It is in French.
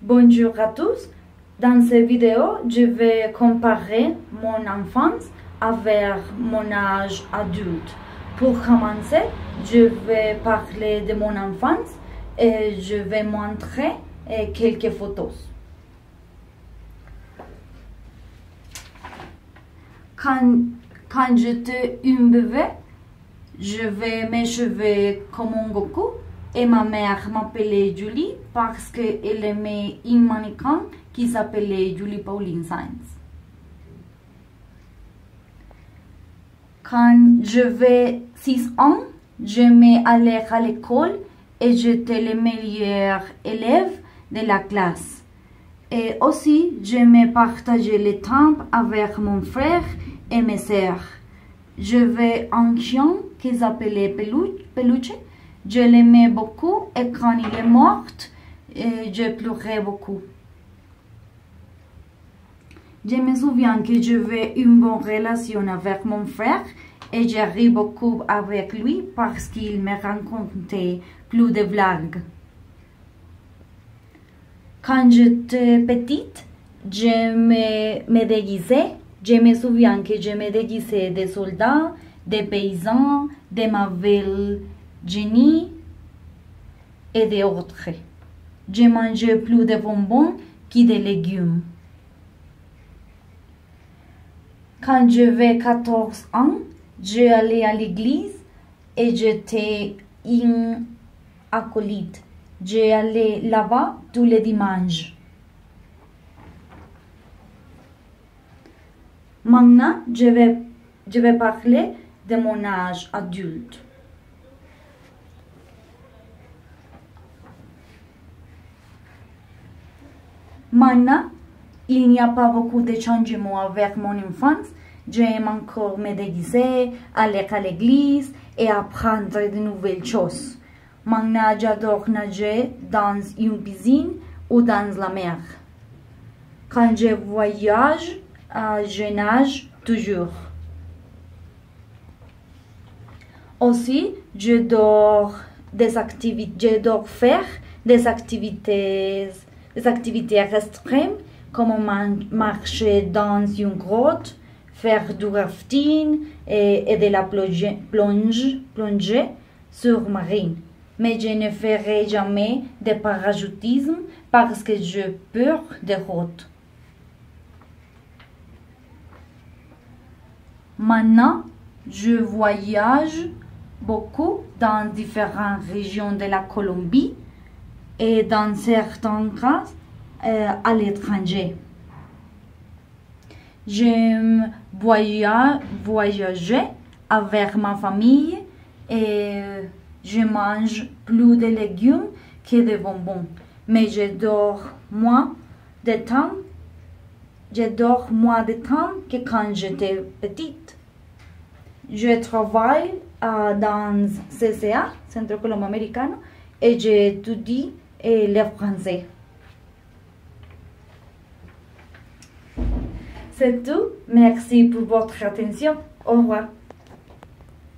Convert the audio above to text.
Bonjour à tous. Dans cette vidéo, je vais comparer mon enfance avec mon âge adulte. Pour commencer, je vais parler de mon enfance et je vais montrer quelques photos. Quand j'étais une bébé, j'avais mes cheveux comme un Goku et ma mère m'appelait Julie parce qu'elle aimait une mannequin qui s'appelait Julie Pauline Sainz. Quand j'avais 6 ans, j'aimais aller à l'école et j'étais le meilleur élève de la classe. Et aussi, j'aimais partager le temps avec mon frère et mes sœurs. J'avais un chien qui s'appelait Peluche. Je l'aimais beaucoup et quand il est mort, je pleurais beaucoup. Je me souviens que j'avais une bonne relation avec mon frère et j'ai ri beaucoup avec lui parce qu'il me racontait plus de blagues. Quand j'étais petite, je me déguisais. Je me souviens que je me déguisais des soldats, des paysans, de ma belle Jenny et d'autres. Je mangeais plus de bonbons que de légumes. Quand j'avais 14 ans, j'allais à l'église et j'étais une acolyte. J'allais là-bas tous les dimanches. Maintenant, je vais parler de mon âge adulte. Maintenant, il n'y a pas beaucoup de changements avec mon enfance. J'aime encore me déguiser, aller à l'église et apprendre de nouvelles choses. Maintenant, j'adore nager dans une piscine ou dans la mer. Quand je voyage, je nage toujours. Aussi, j'adore faire des activités extrêmes comme marcher dans une grotte, faire du rafting et de la plongée sous-marine. Mais je ne ferai jamais de parachutisme parce que j'ai peur des routes. Maintenant, je voyage beaucoup dans différentes régions de la Colombie et dans certains cas à l'étranger. J'aime voyager avec ma famille et je mange plus de légumes que de bonbons. Mais je dors moins de temps que quand j'étais petite. Je travaille dans CCA, Centro Colombo Americano, et j'étudie le français. C'est tout. Merci pour votre attention. Au revoir.